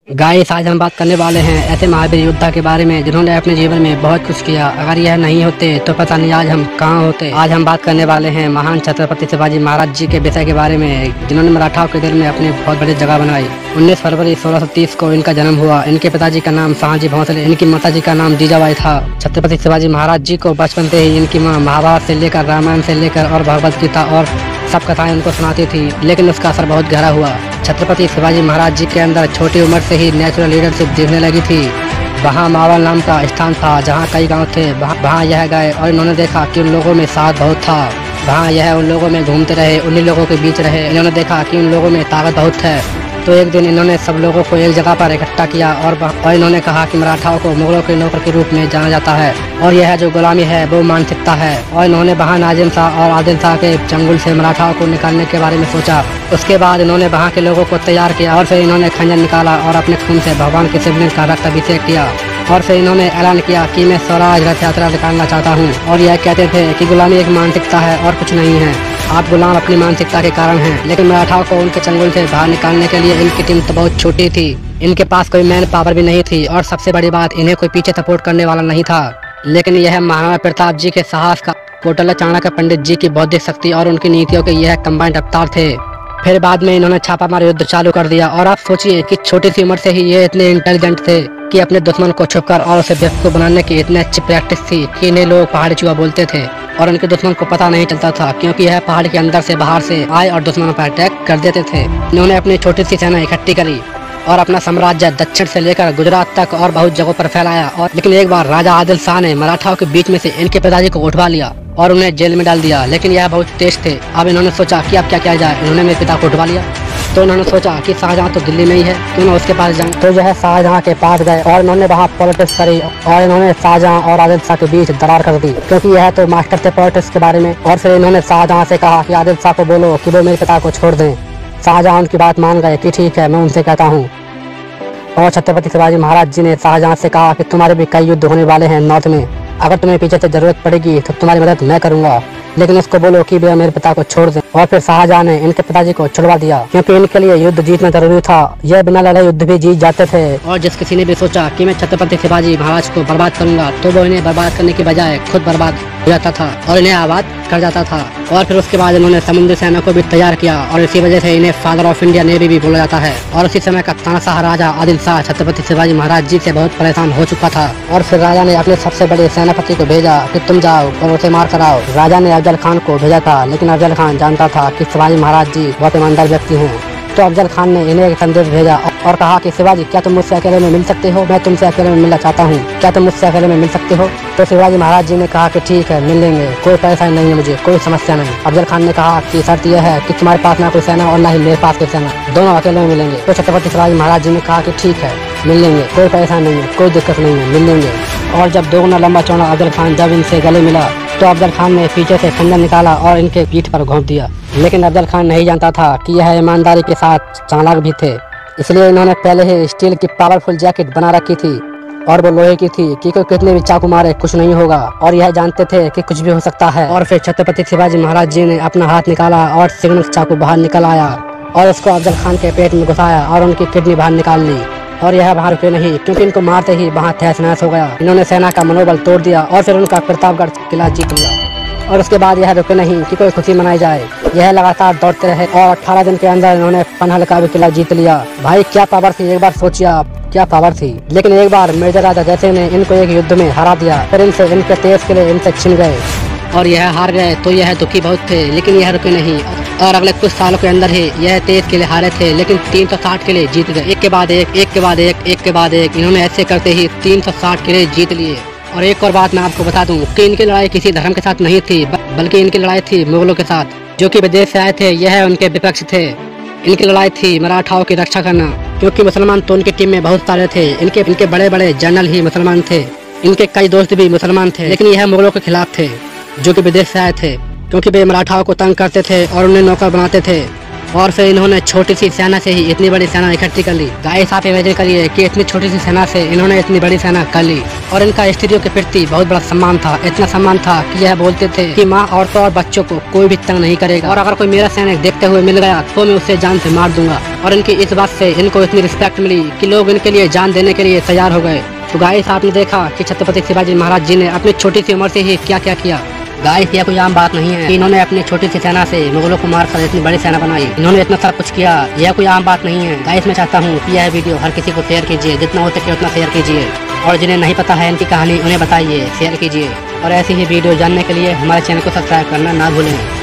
Guys, आज हम बात करने वाले हैं ऐसे महावीर योद्धा के बारे में जिन्होंने अपने जीवन में बहुत कुछ किया। अगर यह नहीं होते तो पता नहीं आज हम कहाँ होते। आज हम बात करने वाले हैं महान छत्रपति शिवाजी महाराज जी के विषय के बारे में, जिन्होंने मराठाओं के दिल में अपनी बहुत बड़ी जगह बनाई। 19 फरवरी 1630 को इनका जन्म हुआ। इनके पिताजी का नाम शाहजी भोंसले, इनकी माताजी का नाम जीजाबाई था। छत्रपति शिवाजी महाराज जी को बचपन से ही इनकी माँ महाभारत से लेकर रामायण से लेकर और भगवत गीता और सब कथाएं उनको सुनाती थी, लेकिन उसका असर बहुत गहरा हुआ। छत्रपति शिवाजी महाराज जी के अंदर छोटी उम्र से ही नेचुरल लीडरशिप दिखने लगी थी। वहाँ मावल नाम का स्थान था जहाँ कई गांव थे। वहाँ यह गए और इन्होंने देखा कि उन लोगों में साथ बहुत था। वहाँ यह उन लोगों में घूमते रहे, उन्हीं लोगों के बीच रहे। इन्होंने देखा कि उन लोगों में ताकत बहुत है। तो एक दिन इन्होंने सब लोगों को एक जगह पर इकट्ठा किया और इन्होंने कहा कि मराठाओं को मुगलों के नौकर के रूप में जाना जाता है और यह जो गुलामी है वो मानसिकता है। और इन्होंने वहाँ नाजिम शाह और आदिल शाह के चंगुल से मराठाओं को निकालने के बारे में सोचा। उसके बाद इन्होंने वहाँ के लोगों को तैयार किया और फिर इन्होंने खंजर निकाला और अपने खून से भगवान के शिवलिंग का रक्त अभिषेक किया। और फिर इन्होंने ऐलान किया कि मैं स्वराज रथ यात्रा निकालना चाहता हूँ। और यह कहते थे कि गुलामी एक मानसिकता है और कुछ नहीं है। आप गुलाम अपनी मानसिकता के कारण हैं। लेकिन मराठाओं को उनके चंगुल से बाहर निकालने के लिए इनकी टीम तो बहुत छोटी थी। इनके पास कोई मैन पावर भी नहीं थी और सबसे बड़ी बात, इन्हें कोई पीछे सपोर्ट करने वाला नहीं था। लेकिन यह महाराणा प्रताप जी के साहस का, कौटिल्य चाणक्य पंडित जी की बौद्धिक शक्ति और उनकी नीतियों के यह कंबाइंड अवतार थे। फिर बाद में इन्होंने छापामार युद्ध चालू कर दिया। और आप सोचिए कि छोटी सी उम्र से ही ये इतने इंटेलिजेंट थे कि अपने दुश्मन को छुपकर और उसे बेवकूफ बनाने की इतने अच्छी प्रैक्टिस थी कि इन्हें लोग पहाड़ी चूहा बोलते थे। और उनके दुश्मन को पता नहीं चलता था क्योंकि यह पहाड़ के अंदर से बाहर से आए और दुश्मनों पर अटैक कर देते थे। इन्होंने अपनी छोटी सी सेना इकट्ठी करी और अपना साम्राज्य दक्षिण से लेकर गुजरात तक और बहुत जगहों पर फैलाया। और लेकिन एक बार राजा आदिल शाह ने मराठाओं के बीच में से इनके पिताजी को उठवा लिया और उन्हें जेल में डाल दिया। लेकिन यह बहुत तेज थे। अब इन्होंने सोचा कि अब क्या किया जाए। इन्होंने मेरे पिता को उठवा लिया तो इन्होंने सोचा कि शाहजहां तो दिल्ली में ही है, क्यों ना उसके पास जाएं। तो यह शाहजहां के पास गए और इन्होंने वहाँ पॉलिटिक्स करी और इन्होंने शाहजहां और आदिल शाह के बीच दरार कर दी, क्योंकि यह तो मास्टर थे पॉलिटिक्स के बारे में। और फिर इन्होंने शाहजहां से कहा कि आदिल शाह को बोलो कि वो मेरे पिता को छोड़ दें। शाहजहां उनकी बात मान गए कि ठीक है, मैं उनसे कहता हूँ। और छत्रपति शिवाजी महाराज जी ने शाहजहां से कहा कि तुम्हारे भी कई युद्ध होने वाले हैं नॉर्थ में, अगर तुम्हें पीछे से जरूरत पड़ेगी तो तुम्हारी मदद मैं करूंगा, लेकिन उसको बोलो कि वे मेरे पिता को छोड़ दें। और फिर शाहजहां ने इनके पिताजी को छुड़वा दिया क्योंकि इनके लिए युद्ध जीतना जरूरी था। यह बिना लड़ाई युद्ध भी जीत जाते थे। और जिस किसी ने भी सोचा कि मैं छत्रपति शिवाजी महाराज को बर्बाद करूंगा तो वो इन्हें बर्बाद करने की बजाय खुद बर्बाद हो जाता था और इन्हें आबाद कर जाता था। और फिर उसके बाद इन्होंने समुद्री सेना को भी तैयार किया और इसी वजह से इन्हें फादर ऑफ इंडिया नेवी भी बोला जाता है। और उसी समय का तानाशाह राजा आदिल शाह छत्रपति शिवाजी महाराज जी से बहुत परेशान हो चुका था। और फिर राजा ने अपने सबसे बड़े सेनापति को भेजा कि तुम जाओ और उसे मार कर आओ। राजा ने अफजल खान को भेजा था, लेकिन अफजल खान जानता था कि शिवाजी महाराज जी बहुत ईमानदार व्यक्ति हैं। तो अफजल खान ने इन्हें एक संदेश भेजा और कहा कि शिवाजी, क्या तुम मुझसे अकेले में मिल सकते हो? मैं तुमसे अकेले में मिलना चाहता हूँ, क्या तुम मुझसे अकेले में मिल सकते हो? तो शिवाजी महाराज जी ने कहा कि ठीक है, मिल लेंगे, कोई परेशानी नहीं है, मुझे कोई समस्या नहीं। अफजल खान ने कहा कि शर्त यह है कि तुम्हारे पास ना कोई सेना और ना ही मेरे पास कोई सेना, दोनों अकेले में मिलेंगे। तो छत्रपति शिवाजी महाराज जी ने कहा कि ठीक है, मिल लेंगे, कोई परेशानी नहीं है, कोई दिक्कत नहीं है, मिल लेंगे। और जब दोगुना लंबा चौड़ा अफजल खान जब इनसे गले मिला तो अफजल खान ने पीछे से खंजर निकाला और इनके पीठ पर घोंप दिया। लेकिन अफजल खान नहीं जानता था कि यह ईमानदारी के साथ चालाक भी थे, इसलिए इन्होंने पहले ही स्टील की पावरफुल जैकेट बना रखी थी और वो लोहे की थी कि कोई कितने भी चाकू मारे कुछ नहीं होगा। और यह जानते थे कि कुछ भी हो सकता है। और फिर छत्रपति शिवाजी महाराज जी ने अपना हाथ निकाला और सिग्नल चाकू बाहर निकल आया और उसको अफजल खान के पेट में घुसाया और उनकी किडनी बाहर निकाल ली। और यह बाहर रुके नहीं, क्योंकि इनको मारते ही वहाँ तहस नहस हो गया। इन्होंने सेना का मनोबल तोड़ दिया और फिर उनका प्रतापगढ़ किला जीत लिया। और उसके बाद यह रुके नहीं कि कोई खुशी मनाई जाए, यह लगातार दौड़ते रहे और 18 दिन के अंदर इन्होंने पनहल का भी किला जीत लिया। भाई क्या पावर थी, एक बार सोचिए आप, क्या पावर थी। लेकिन एक बार मेजर राजा जैसे ने इनको एक युद्ध में हरा दिया, फिर इनसे इनके तेज किले इनसे छिन गए और यह हार गए। तो यह दुखी बहुत थे, लेकिन यह रुके नहीं और अगले कुछ सालों के अंदर ही यह तेज किले हारे थे, लेकिन 360 किले जीत गए, एक के बाद एक, एक के बाद एक, एक के बाद एक। इन्होंने ऐसे करते ही 360 किले जीत लिए। और एक और बात मैं आपको बता दूं कि इनकी लड़ाई किसी धर्म के साथ नहीं थी, बल्कि इनकी लड़ाई थी मुगलों के साथ, जो कि विदेश से आए थे। यह उनके विपक्ष थे। इनकी लड़ाई थी मराठाओं की रक्षा करना, क्योंकि मुसलमान तो उनकी टीम में बहुत सारे थे। इनके बड़े बड़े जनरल ही मुसलमान थे, इनके कई दोस्त भी मुसलमान थे, लेकिन यह मुगलों के खिलाफ थे जो कि विदेश से आए थे, क्योंकि वे मराठाओं को तंग करते थे और उन्हें नौकर बनाते थे। और फिर इन्होंने छोटी सी सेना से ही इतनी बड़ी सेना इकट्ठी कर ली। गाइस आप इमेजिन करिए कि इतनी छोटी सी सेना से इन्होंने इतनी बड़ी सेना कर ली। और इनका स्त्रियों के प्रति बहुत बड़ा सम्मान था, इतना सम्मान था कि यह बोलते थे कि माँ, औरतों और बच्चों को कोई भी तंग नहीं करेगा, और अगर कोई मेरा सैनिक देखते हुए मिल गया तो मैं उसे जान से मार दूंगा। और इनकी इस बात से इनको इतनी रिस्पेक्ट मिली कि लोग इनके लिए जान देने के लिए तैयार हो गए। तो गाइस आपने देखा कि छत्रपति शिवाजी महाराज जी ने अपनी छोटी सी उम्र से ही क्या क्या किया। गाइस यह कोई आम बात नहीं है कि इन्होंने अपनी छोटी सी सेना से मुगलों को मारकर इतनी बड़ी सेना बनाई। इन्होंने इतना सब कुछ किया, यह कोई आम बात नहीं है। गाइस मैं चाहता हूँ कि यह वीडियो हर किसी को शेयर कीजिए, जितना हो सके उतना शेयर कीजिए, और जिन्हें नहीं पता है इनकी कहानी उन्हें बताइए, शेयर कीजिए। और ऐसी ही वीडियो जानने के लिए हमारे चैनल को सब्सक्राइब करना ना भूलें।